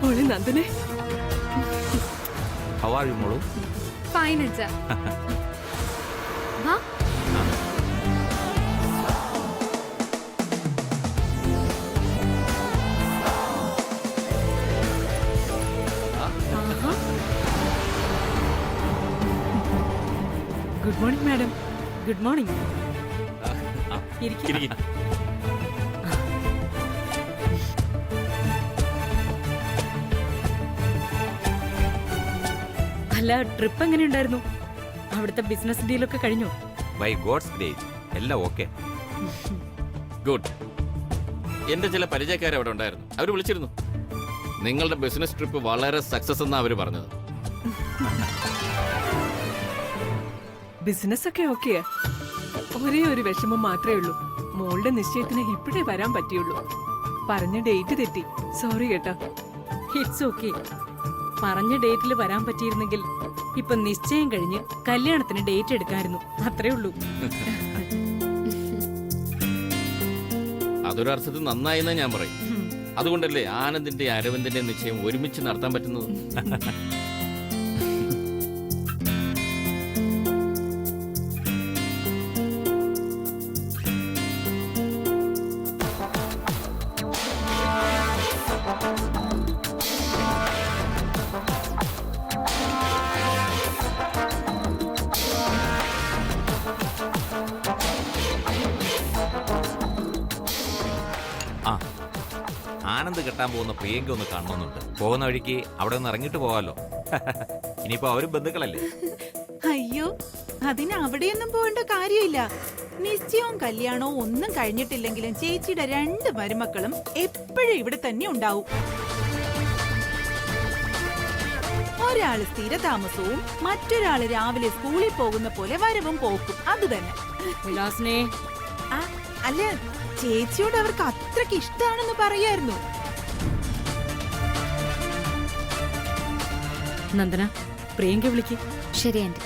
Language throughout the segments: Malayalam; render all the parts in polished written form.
മോളെ നന്ദനെ, ഹൗ ആർ യു മോളു? ഫൈൻ അച്ഛാ. വാ. Good morning madam. Good morning. അല്ല, ട്രിപ്പ് എങ്ങനെയുണ്ടായിരുന്നു? അവിടുത്തെ ബിസിനസ് ഡീലൊക്കെ കഴിഞ്ഞോ? ബൈ ഗോഡ്സ് ഗ്രേസ് എല്ലാം ഓക്കെ. ഗുഡ്. എന്റെ ചില പരിചയക്കാർ അവിടെ ഉണ്ടായിരുന്നു. അവർ വിളിച്ചിരുന്നു. നിങ്ങളുടെ ബിസിനസ് ട്രിപ്പ് വളരെ സക്സസ് എന്നാ അവര് പറഞ്ഞത്. ബിസിനസ് ഒക്കെ ഓക്കെയാ. ഒരേ ഒരു വിഷമം മാത്രമേ ഉള്ളൂ. മോളുടെ നിശ്ചയത്തിന് ഇപ്പോഴേ വരാൻ പറ്റിയുള്ളൂ. പറഞ്ഞ ഡേറ്റ് തെറ്റി. സോറി കേട്ടോ. It's okay. പറഞ്ഞ ഡേറ്റിൽ വരാൻ പറ്റിയിരുന്നെങ്കിൽ ഇപ്പൊ നിശ്ചയം കഴിഞ്ഞ് കല്യാണത്തിന് ഡേറ്റ് എടുക്കായിരുന്നു. അത്രേ ഉള്ളൂ. അതൊരർത്ഥത്തിൽ നന്നായിന്നാ ഞാൻ പറയും. അതുകൊണ്ടല്ലേ ആനന്ദിന്റെ അരവിന്ദിന്റെ നിശ്ചയം ഒരുമിച്ച് നടത്താൻ പറ്റുന്നത്. ആ, ആനന്ദ് കെട്ടാൻ പോകുന്ന പ്രിയങ്ക ഒന്ന് കാണണമെന്നുണ്ട്. പോകുന്ന വഴിക്ക് അവിടെ ഒന്ന് ഇറങ്ങിയിട്ട് പോകാമല്ലോ. ഇനിയിപ്പോ അവരും ബന്ധുക്കളല്ലേ. അയ്യോ, അതിന് അവിടെയൊന്നും പോകേണ്ട കാര്യമില്ല. നിശ്ചയവും കല്യാണവും ഒന്നും കഴിഞ്ഞിട്ടില്ലെങ്കിലും ചേച്ചിയുടെ 2 മരുമക്കളും എപ്പോഴും ഇവിടെ തന്നെ ഉണ്ടാവും. ഒരാള് സ്ഥിരതാമസവും മറ്റൊരാള് രാവിലെ സ്കൂളിൽ പോകുന്ന പോലെ വരവും പോക്കും. അത് തന്നെ. വിലാസിനെ, അല്ല, ചേച്ചിയോട് അവർക്ക് അത്രയ്ക്ക് ഇഷ്ടാണെന്ന് പറയായിരുന്നു. നന്ദന, പ്രിയങ്ക വിളിക്ക്. ശരി ആന്റി.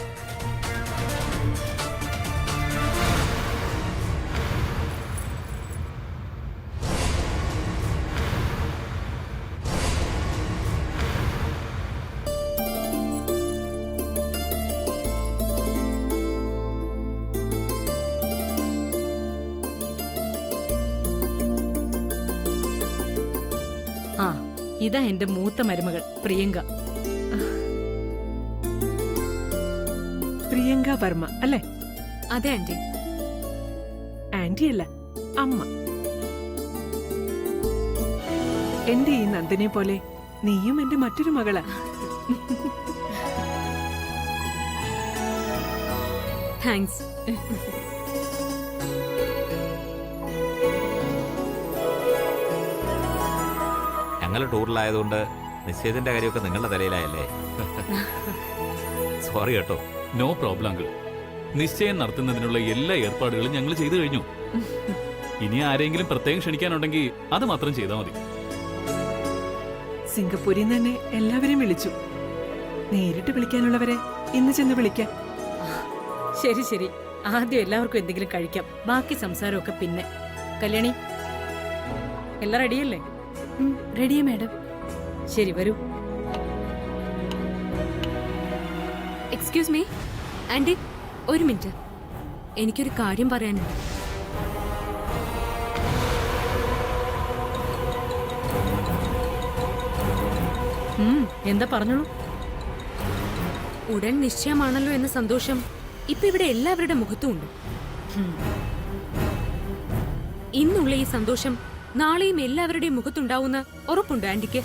ആ, ഇതാ എന്റെ മൂത്ത മരുമകൾ പ്രിയങ്ക. പ്രിയങ്ക വർമ്മ അല്ലേ? അതെ ആന്റി. ആന്റി അല്ല, അമ്മ. എന്റെ ഈ നന്ദനെ പോലെ നീയും എന്റെ മറ്റൊരു മകളാ. താങ്ക്സ്. ഞങ്ങൾ ടൂറിലായതുകൊണ്ട് നിശ്ചയത്തിന്റെ കാര്യമൊക്കെ നിങ്ങളുടെ തലയിലായല്ലേ. സോറി കേട്ടോ. No problem uncle. നിശ്ചയം നടത്തുന്നതിനുള്ള എല്ലാ ഏർപ്പാടുകളും ഞങ്ങൾ ചെയ്തു കഴിഞ്ഞു. ഇനി ആരെങ്കിലും പ്രത്യേകം ക്ഷണിക്കാനുണ്ടെങ്കിൽ അത് മാത്രം ചെയ്താൽ മതി. സിംഗപ്പൂരിൽ നിന്ന് തന്നെ എല്ലാവരെയും വിളിച്ചു. നേരിട്ട് വിളിക്കാനുള്ളവരെ ഇന്ന് ചെന്ന് വിളിക്കാം. ശരി ശരി, ആദ്യം എല്ലാവർക്കും എന്തെങ്കിലും കഴിക്കാം. ബാക്കി സംസാരമൊക്കെ പിന്നെ. കല്യാണി, എല്ലാം റെഡിയല്ലേ? റെഡിയാ മാഡം. ശരി, വരൂ. എക്സ്ക്യൂസ് മീ ആന്റി, ഒരു മിനിറ്റ്. എനിക്കൊരു കാര്യം പറയാനുണ്ട്. എന്താ പറഞ്ഞോളൂ. ഉടൻ നിശ്ചയമാണല്ലോ എന്ന സന്തോഷം ഇപ്പൊ ഇവിടെ എല്ലാവരുടെ മുഖത്തും ഉണ്ട്. ഇന്നുള്ള ഈ സന്തോഷം നാളെയും എല്ലാവരുടെയും മുഖത്തുണ്ടാവുന്ന ഉറപ്പുണ്ട് ആന്റിക്ക്?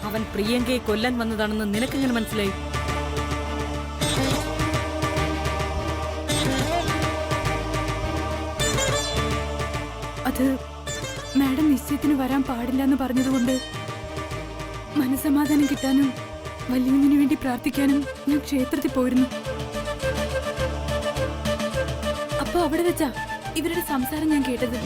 അവൻ പ്രിയങ്കയെ കൊല്ലാൻ വന്നതാണെന്ന് നിനക്കെങ്ങനെ മനസ്സിലായി? അത് മാഡം നിശ്ചയത്തിന് വരാൻ പാടില്ലെന്ന് പറഞ്ഞതുകൊണ്ട് മനസമാധാനം കിട്ടാനും വല്യമ്മന് വേണ്ടി പ്രാർത്ഥിക്കാനും ഞാൻ ക്ഷേത്രത്തിൽ പോയിരുന്നു. അപ്പൊ അവിടെ വെച്ചാ ഇവരുടെ സംസാരം ഞാൻ കേട്ടത്.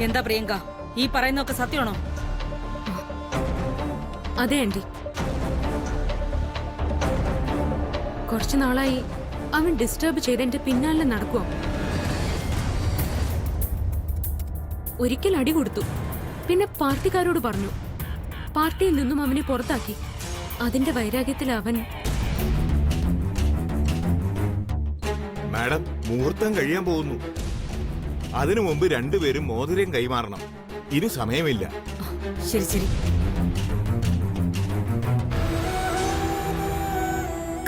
എന്താ പ്രിയങ്ക, ഈ പറയുന്നൊക്കെ സത്യമാണോ? അതെ ആന്റി. കുറച്ചു നാളായി അവൻ ഡിസ്റ്റർബ് ചെയ്ത് എന്റെ പിന്നാലെ നടക്കുക. ഒരിക്കൽ അടി കൊടുത്തു, പിന്നെ പാർട്ടിക്കാരോട് പറഞ്ഞു. പാർട്ടിയിൽ നിന്നും അവനെ പുറത്താക്കി. അതിന്റെ വൈരാഗ്യത്തിൽ അവൻ മാഡം, മുഹൂർത്തം കഴിയാൻ പോകുന്നു. അതിനു മുമ്പ് രണ്ടുപേരും മോതിരം കൈമാറണം. ഇനി സമയമില്ല. ശരി ശരി.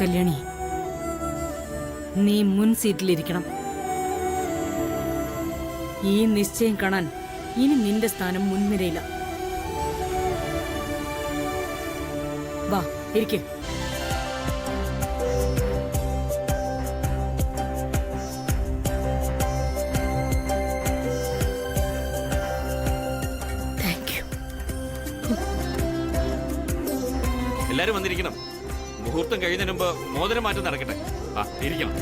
കല്യാണി, നീ മുൻ സീറ്റിലിരിക്കണം. ഈ നിശ്ചയം കാണാൻ ഇനി നിന്റെ സ്ഥാനം മുൻനിരയില്ല. വാ, ഇരിക്ക്. Thank you. എല്ലാരും വന്നിരിക്കണം. മുഹൂർത്തം കഴിയുന്നതിന് മുമ്പ് മോതിരം മാറ്റം നടക്കട്ടെ. ആ, ഇരിക്കണം.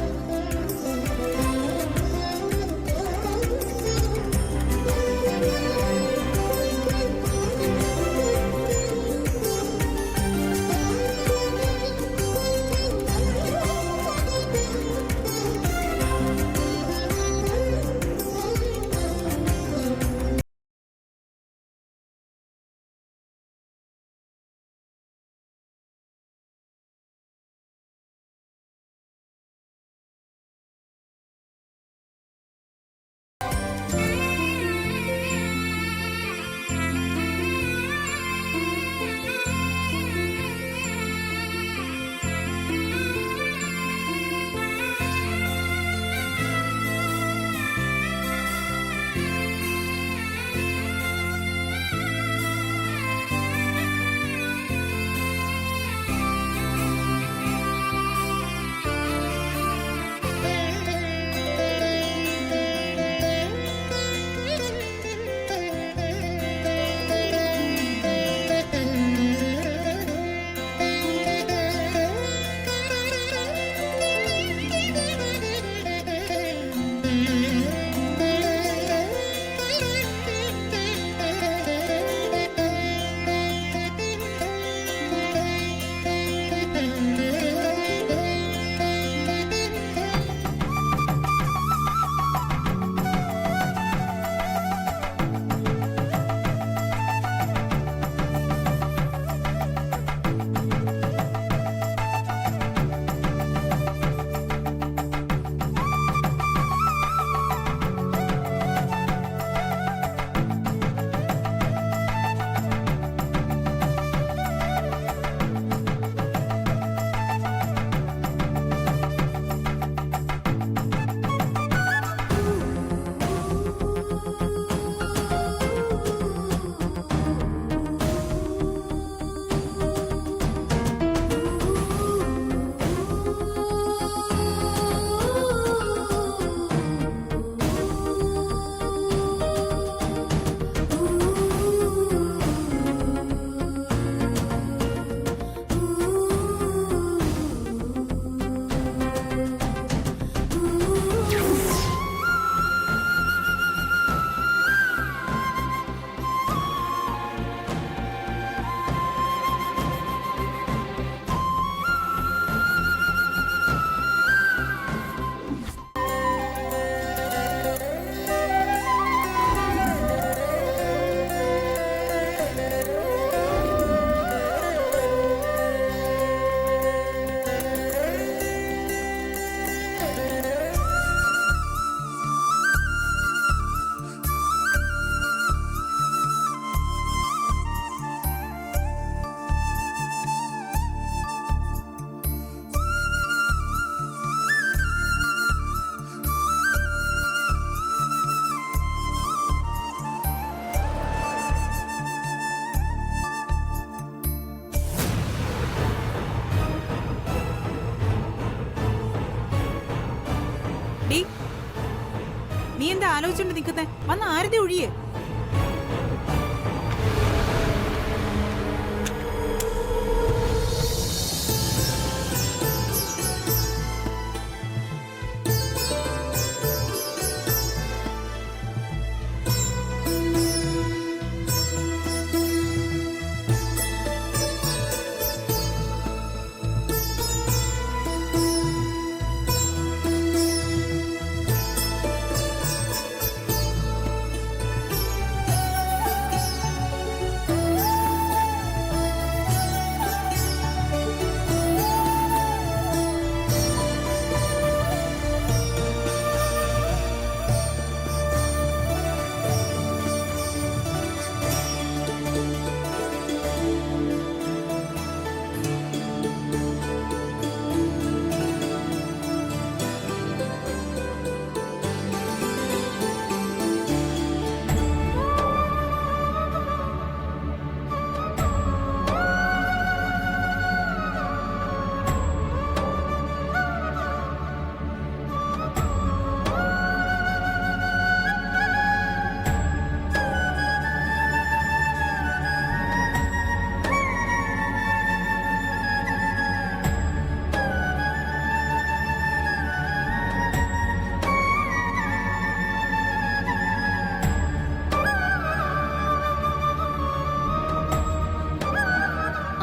നീ എന്താ ആലോചിച്ചോണ്ട് നിൽക്കുന്നേ? വന്ന് ആരുടെ ഒഴിയേ.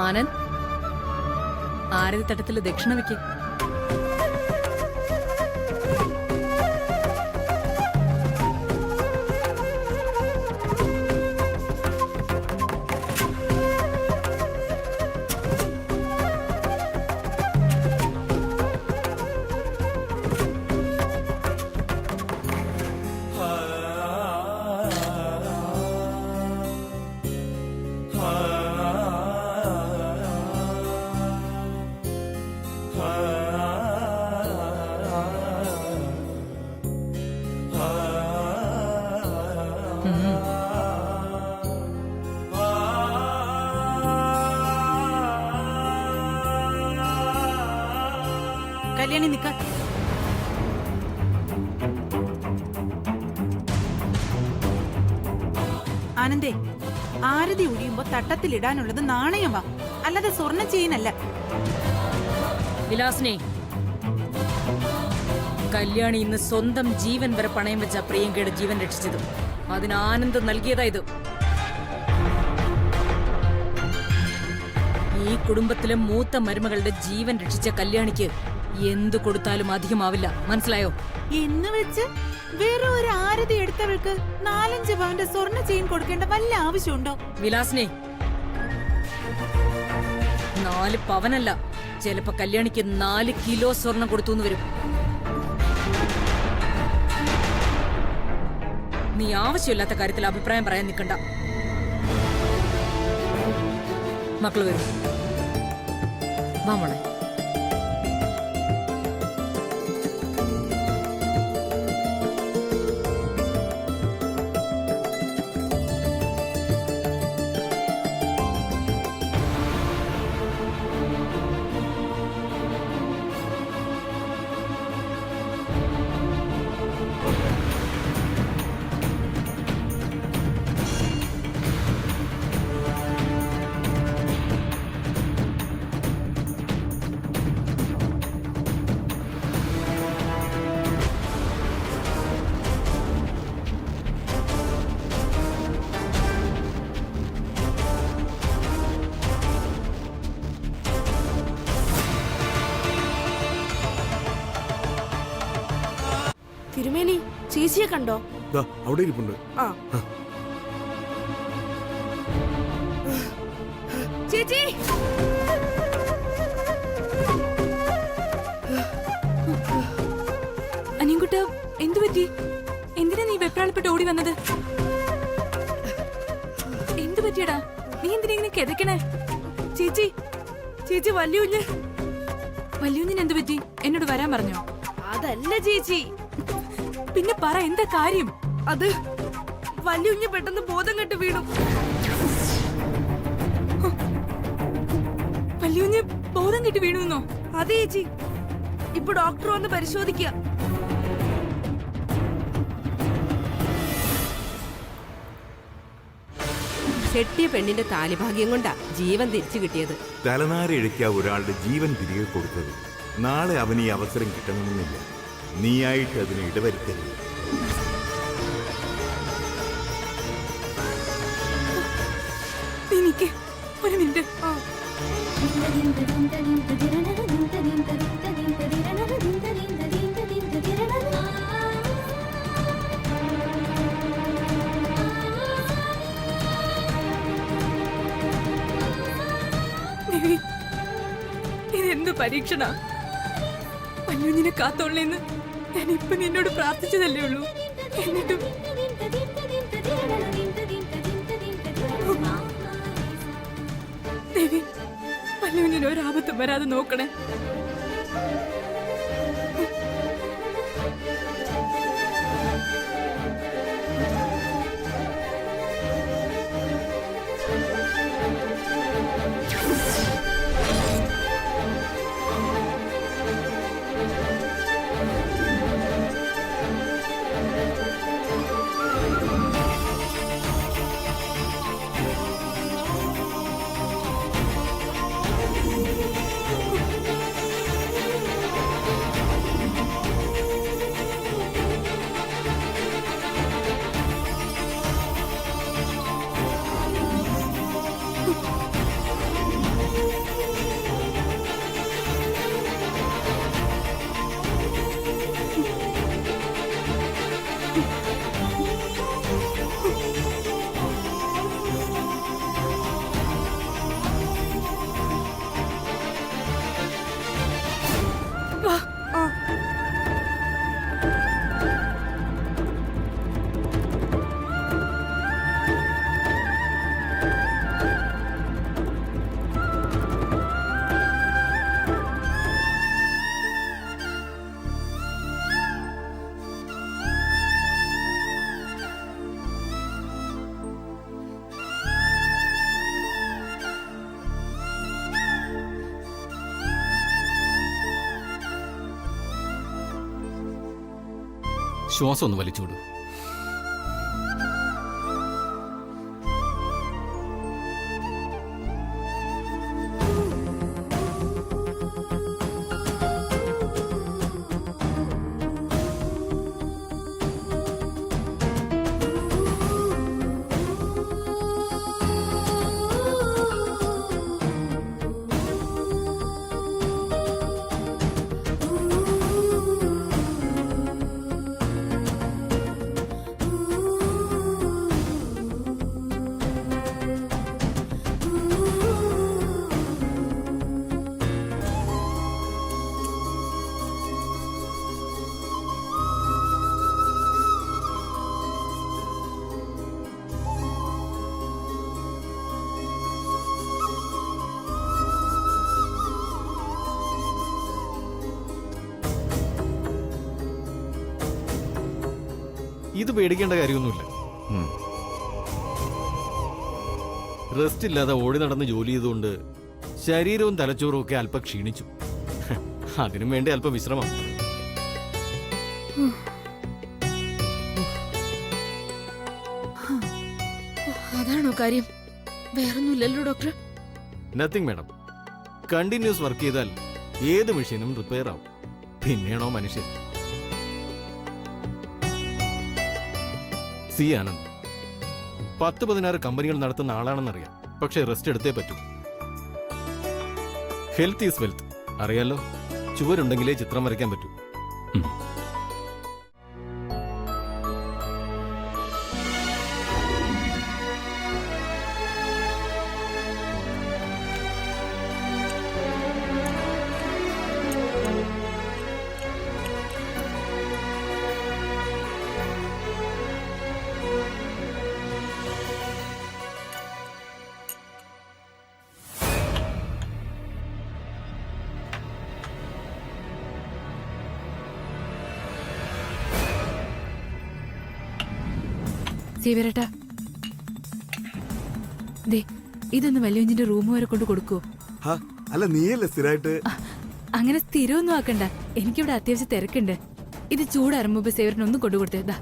ആനന്ദ്, ആരതി തട്ടത്തില് ദക്ഷിണ വെക്ക്. കല്യാണി നിക്ക. ആനന്ദേ, ആരതി ഒഴിയുമ്പോ തട്ടത്തിലിടാനുള്ളത് നാണയമാ, അല്ലാതെ സ്വർണ്ണ ചെയിനല്ല. വിലാസിനെ, കല്യാണി ഇന്ന് സ്വന്തം ജീവൻ വരെ പണയം വെച്ച പ്രിയങ്കയുടെ ജീവൻ രക്ഷിച്ചത്. അതിന് ആനന്ദ് നൽകിയതാ ഇത്. ഈ കുടുംബത്തിലെ മൂത്ത മരുമകളുടെ ജീവൻ രക്ഷിച്ച കല്യാണിക്ക് എന്തു കൊടുത്താലും അധികമാവില്ല, മനസ്സിലായോ? എന്ന് വെച്ച് വേറെ ഒരു ആരതി എടുത്തവൾക്ക് 4-5 പവന്റെ സ്വർണ്ണ ചെയിൻ കൊടുക്കേണ്ട വല്ല ആവശ്യമുണ്ടോ? വിലാസിനെ, 4 പവനല്ല, ചിലപ്പോ കല്യാണിക്ക് 4 കിലോ സ്വർണം കൊടുത്തു വരും. നീ ആവശ്യമില്ലാത്ത കാര്യത്തിൽ അഭിപ്രായം പറയാൻ നിൽക്കണ്ട. മക്കള് വരും, വാ മോളെ. തിരുമേനി, ചേച്ചിയെ കണ്ടോ? അവിടെ ഇരിപ്പുണ്ട്. ചേച്ചി, അനിയൻകുട്ട, എന്തു പറ്റി? എന്തിനാ നീ വെപ്രാളപ്പെട്ട് ഓടി വന്നത്? എന്തു പറ്റിയടാ? നീ എന്തിനാ ഇങ്ങനെ കിതക്കണേ? ചേച്ചി, ചേച്ചി, വല്യുഞ്ഞിന് എന്തു പറ്റി? എന്നോട് വരാൻ പറഞ്ഞോ? അതല്ല ചേച്ചി. പിന്നെ പറ, എന്താ കാര്യം? അത് വല്യുഞ്ഞ് പെട്ടെന്ന് ബോധം കെട്ട് വീണു. വല്യുഞ്ഞ് ബോധം കെട്ട് വീണുന്നോ? അതെ ചേച്ചി, ഇപ്പൊ ഡോക്ടർ വന്ന് പരിശോധിക്കുക. കെട്ടിയ പെണ്ണിന്റെ താലിഭാഗ്യം കൊണ്ടാ ജീവൻ തിരിച്ചു കിട്ടിയത്. തലനാരിഴയ്ക്ക ഒരാളുടെ ജീവൻ തിരികെ കൊടുത്തത്. നാളെ അവന് ഈ അവസരം കിട്ടണമെന്നില്ല. നീയായിട്ട് അതിന് ഇടവരുത്തരുത്. എനിക്ക് ഒരു മിനിറ്റ്. ഇതെന്ത് പരീക്ഷണ? വല്യുഞ്ഞിനെ കാത്തോളേന്ന് ഞാൻ ഇപ്പൊ നിന്നോട് പ്രാർത്ഥിച്ചതല്ലേ ഉള്ളൂ. എന്നിട്ടും ദേവി, വല്യുഞ്ഞിന് ഒരാപത്തും വരാതെ നോക്കണേ. ശ്വാസം ഒന്ന് വലിച്ചുവിടൂ. ഇത് പേടിക്കേണ്ട കാര്യമൊന്നുമില്ല. റെസ്റ്റ് ഇല്ലാതെ ഓടി നടന്ന് ജോലി ചെയ്തുകൊണ്ട് ശരീരവും തലച്ചോറും ഒക്കെ അല്പം ക്ഷീണിച്ചു. അതിനും വേണ്ടി അല്പം വിശ്രമം. അതാണോ കാര്യം? വേറൊന്നുമില്ലല്ലോ doctor? Nothing madam. Continuous work ചെയ്താൽ ഏത് മെഷീനും റിപ്പയർ ആവും. പിന്നെയാണോ മനുഷ്യൻ? സി ആനന്ദ് 10-16 കമ്പനികൾ നടത്തുന്ന ആളാണെന്നറിയാം. പക്ഷെ റെസ്റ്റ് എടുത്തേ പറ്റൂ. Health is wealth. അറിയാലോ, ചുവരുണ്ടെങ്കിലേ ചിത്രം വരയ്ക്കാൻ പറ്റൂ. സേവരേട്ടാ, ദേ ഇതൊന്ന് വല്യവഞ്ചിന്റെ റൂം വരെ കൊണ്ട് കൊടുക്കൂ. അല്ല, നീയല്ലേ സ്ഥിരമായിട്ട്? അങ്ങനെ സ്ഥിരമൊന്നും ആക്കണ്ട, എനിക്കിവിടെ അത്യാവശ്യം തിരക്കുണ്ട്. ഇത് ചൂടാറുമ്പോ സേവരനൊന്നും കൊണ്ടുകൊടുത്തേതാ.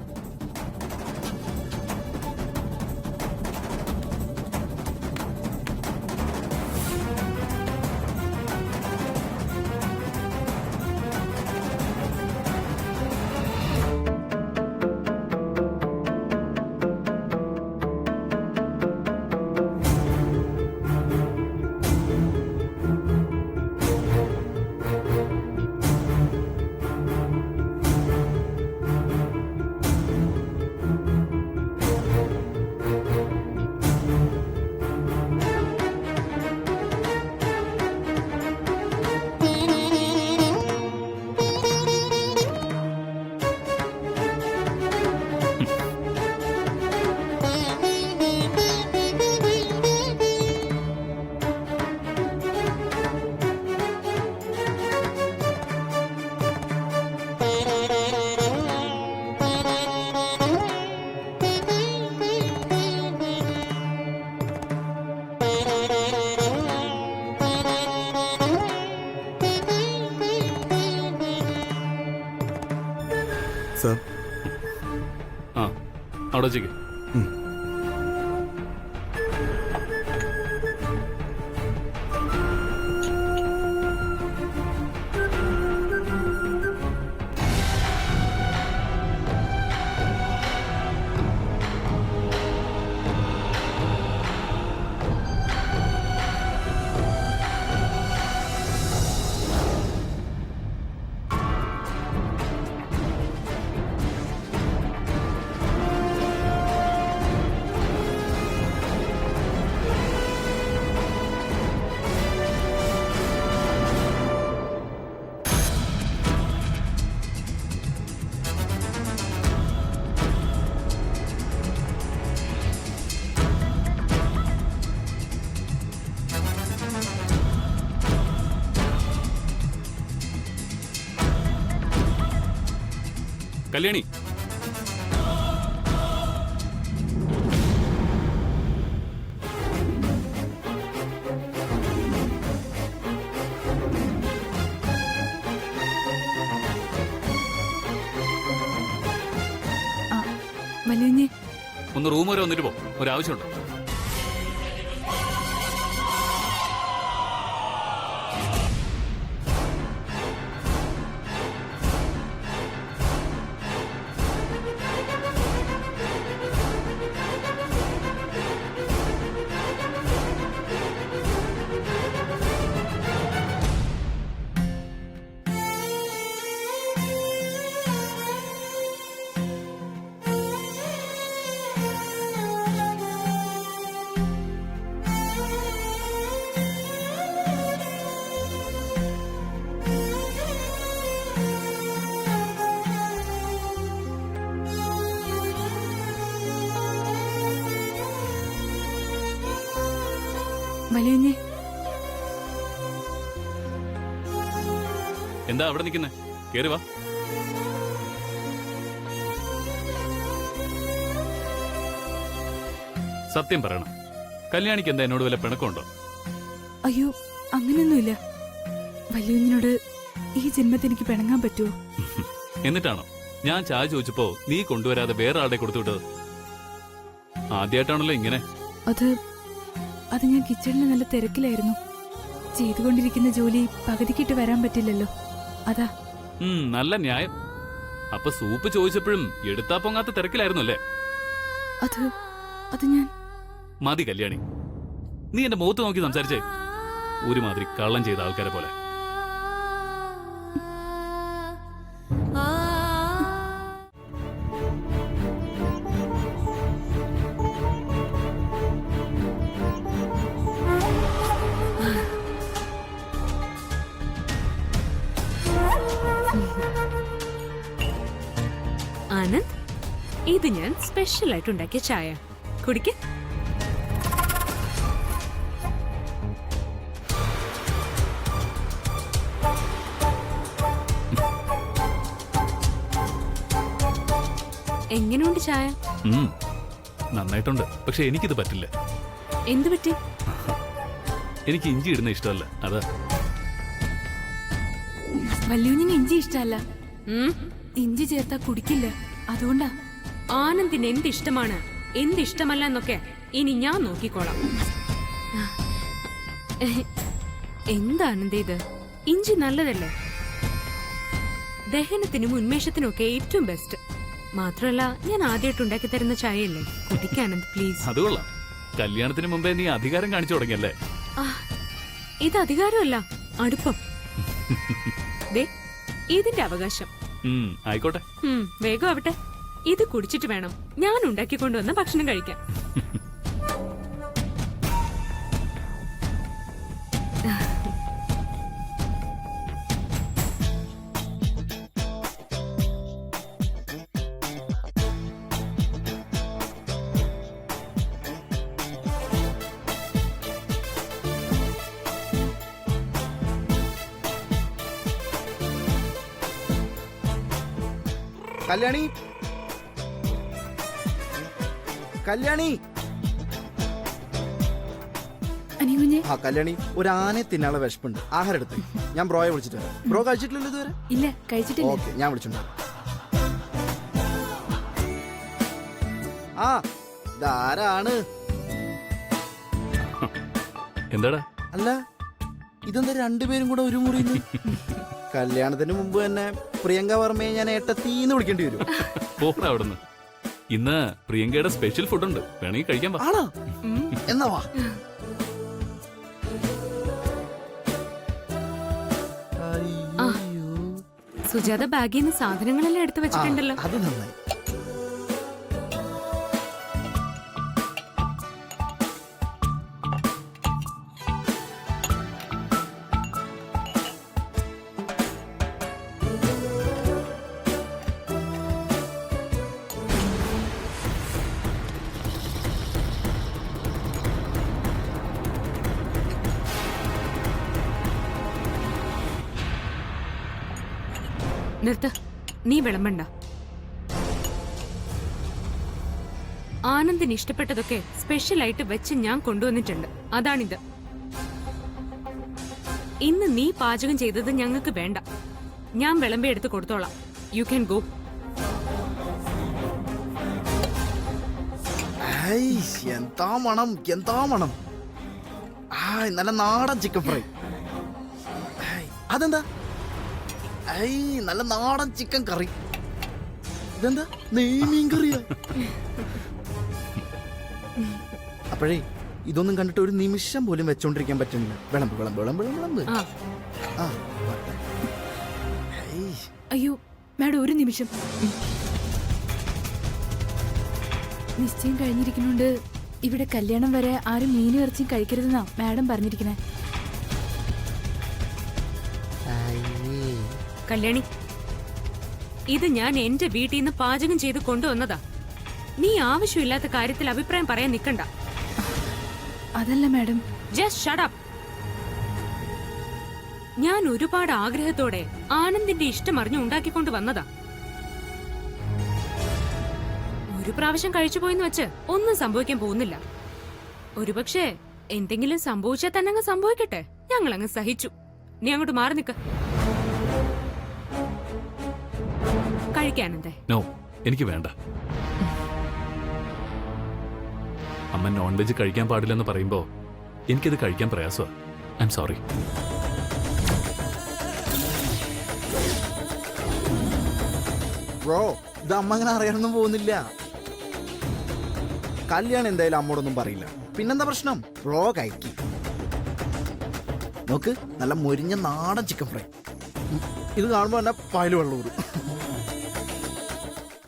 സാർ, ആ അവിടെ വെച്ചേക്ക്. കല്യാണി, വലിയ ഒന്ന് റൂം വരെ വന്നിട്ട് പോ, ഒരാവശ്യമുണ്ട്. വലിയ എന്താ അവിടെ നിൽക്കുന്നേ? കേറി വാ. സത്യം പറയണം, കല്യാണിക്ക് എന്താ എന്നോട് വല്ല പിണക്കമുണ്ടോ? അയ്യോ അങ്ങനെയൊന്നുമില്ല. വലിയനോട് ഈ ജന്മത്തിൽ എനിക്ക് പിണങ്ങാൻ പറ്റുമോ? എന്നിട്ടാണോ ഞാൻ ചായ ചോദിച്ചപ്പോ നീ കൊണ്ടുവരാതെ വേറെ ആളുടെ കൊടുത്തുവിട്ടത്? ആദ്യമായിട്ടാണല്ലോ ഇങ്ങനെ. അത് ഞാൻ കിച്ചണിൽ നല്ല തിരക്കിലായിരുന്നു. ചെയ്തുകൊണ്ടിരിക്കുന്ന ജോലി പകുതിക്കിട്ട് വരാൻ പറ്റില്ലല്ലോ, അതാ. നല്ല ന്യായം. അപ്പൊ സൂപ്പ് ചോദിച്ചപ്പോഴും എടുത്താ പൊങ്ങാത്ത തിരക്കിലായിരുന്നു അല്ലേ? അത് ഞാൻ മതി കല്യാണി, നീ എന്റെ മുഖത്ത് നോക്കി സംസാരിച്ചേ. ഒരുമാതിരി കള്ളം ചെയ്ത ആൾക്കാരെ പോലെ. ആനന്ദ്, ഇത് ഞാൻ സ്പെഷ്യൽ ആയിട്ട് ഉണ്ടാക്കിയ ചായ, കുടിക്ക. എങ്ങനെയുണ്ട് ചായ? നന്നായിട്ടുണ്ട്, പക്ഷെ എനിക്കിത് പറ്റില്ല. എന്ത് പറ്റി? എനിക്ക് ഇഞ്ചി ഇടുന്ന ഇഷ്ടമല്ല, അതാ. വല്യൂഞ്ഞിന് ഇഞ്ചി ഇഷ്ടമല്ല. ഇഞ്ചി ചേർത്താ കുടിക്കില്ല, അതുകൊണ്ടാ. ആനന്ദിന് എന്തിഷ്ടമാണ് എന്തിഷ്ടമല്ല എന്നൊക്കെ ഇനി ഞാൻ നോക്കിക്കോളാം. എന്താ ആനന്ദ ഇത്? ഇഞ്ചി നല്ലതല്ലേ? ദഹനത്തിനും ഉന്മേഷത്തിനും ഒക്കെ ഏറ്റവും ബെസ്റ്റ്. മാത്രമല്ല ഞാൻ ആദ്യമായിട്ട് ഉണ്ടാക്കി തരുന്ന ചായയല്ലേ, കുടിക്ക ആനന്ദ് പ്ലീസ്. അത് കൊള്ളാം. കല്യാണത്തിന് മുമ്പേ നീ അധികാരം കാണിച്ചു തുടങ്ങിയല്ലേ? ഇത് അധികാരമല്ല, അടുപ്പം. ദേ, ഇതിന്റെ അവകാശം. ആയിക്കോട്ടെ, വേഗം ആവട്ടെ. ഇത് കുടിച്ചിട്ട് വേണം ഞാൻ ഉണ്ടാക്കിക്കൊണ്ടുവന്ന ഭക്ഷണം കഴിക്കാൻ. കല്യാണി, കല്യാണി, അനികുഞ്ഞെ. ആ കല്യാണി, ഒരു ആനയെ തിന്നാനുള്ള വിശപ്പുണ്ട്. ആഹാരം എടുത്ത് ഞാൻ ബ്രോയെ വിളിച്ചിട്ട് വരാം. ബ്രോ കഴിച്ചിട്ടില്ലല്ലോ ഇതുവരെ? ഇല്ല, കഴിച്ചിട്ടില്ല. ഓക്കെ, ഞാൻ വിളിച്ചിട്ടുണ്ട്. ആ ഇതാരാണ്? എന്താടാ? അല്ല, ഇതെന്താ രണ്ടുപേരും കൂടെ ഒരു മുറിയിൽ? കല്യാണത്തിന് മുമ്പ് തന്നെ പ്രിയങ്ക വർമ്മയെ ഞാൻ ഏട്ടത്തീന്ന് വിളിക്കേണ്ടി വരും. പോടാ അവിടുന്ന്. ഇന്ന് പ്രിയങ്കയുടെ സ്പെഷ്യൽ ഫുഡ് ഉണ്ട്, വേണമെങ്കിൽ കഴിക്കാൻ പറ്റും. ആണോ? എന്നാ വാ. സുജാത ബാഗിൽ നിന്ന് സാധനങ്ങളെല്ലാം എടുത്തു വെച്ചിട്ടുണ്ടല്ലോ. അത് നന്നായി. നിർത്ത, നീ വിളമ്പണ്ട. ആനന്ദിന് ഇഷ്ടപ്പെട്ടതൊക്കെ സ്പെഷ്യലായിട്ട് വെച്ച് ഞാൻ കൊണ്ടുവന്നിട്ടുണ്ട്, അതാണിത്. ഇന്ന് നീ പാചകം ചെയ്തത് ഞങ്ങൾക്ക് വേണ്ട, ഞാൻ വിളമ്പി എടുത്ത് കൊടുത്തോളാം. You can go. എന്താ മണം, എന്താ മണം. നല്ല നാടൻ ചിക്കൻ ഫ്രൈ. അതെന്താ? നല്ല നാടൻ ചിക്കൻ കറി. ഇതെന്താ? നെയ്മീൻ കറിയാ. അപ്പോഴേ ഇതൊന്നും കണ്ടിട്ട് ഒരു നിമിഷം പോലും വെച്ചോണ്ടിരിക്കാൻ പറ്റുന്നില്ല. വിളമ്പ് വിളമ്പ് വിളമ്പ് വിളമ്പ്. ആ, വരട്ടെ. അയ്യോ മാഡം ഒരു നിമിഷം. നിശ്ചയം കഴിഞ്ഞിരിക്കുന്നുണ്ട്. ഇവിടെ കല്യാണം വരെ ആരും മീനും ഇറച്ചിയും കഴിക്കരുതെന്നാ മാഡം പറഞ്ഞിരിക്കണേ. കല്യാണി, ഇത് ഞാൻ എന്റെ വീട്ടിൽ നിന്ന് പാചകം ചെയ്ത് കൊണ്ടുവന്നതാ. നീ ആവശ്യമില്ലാത്ത കാര്യത്തിൽ അഭിപ്രായം പറയാൻ നിൽക്കണ്ട. അതല്ല മാഡം. Just shut up. ഞാൻ ഒരുപാട് ആഗ്രഹത്തോടെ ആനന്ദിന്റെ ഇഷ്ടം അറിഞ്ഞു ഉണ്ടാക്കിക്കൊണ്ട് വന്നതാ. ഒരു പ്രാവശ്യം കഴിച്ചു പോയെന്ന് വെച്ച് ഒന്നും സംഭവിക്കാൻ പോകുന്നില്ല. ഒരുപക്ഷെ എന്തെങ്കിലും സംഭവിച്ചാൽ തന്നെ അങ്ങ് സംഭവിക്കട്ടെ. ഞങ്ങൾ അങ്ങ് സഹിച്ചു. നീ അങ്ങോട്ട് മാറി നിക്ക. കഴിക്കാനെന്തേ? നോ, എനിക്ക് വേണ്ട. അമ്മ നോൺ വെജ് കഴിക്കാൻ പാടില്ലെന്ന് പറയുമ്പോ എനിക്കത് കഴിക്കാൻ പ്രയാസമാണ്. I am sorry. ബ്രോ, ഇത് അമ്മ അങ്ങനെ അറിയാനൊന്നും പോകുന്നില്ല. കല്യാണം എന്തായാലും അമ്മോടൊന്നും പറയില്ല. പിന്നെന്താ പ്രശ്നം? ബ്രോ കഴിക്കും. നോക്ക്, നല്ല മൊരിഞ്ഞ നാടൻ ചിക്കൻ ഫ്രൈ. ഇത് കാണുമ്പോൾ തന്നെ പായല് വെള്ളൂർ.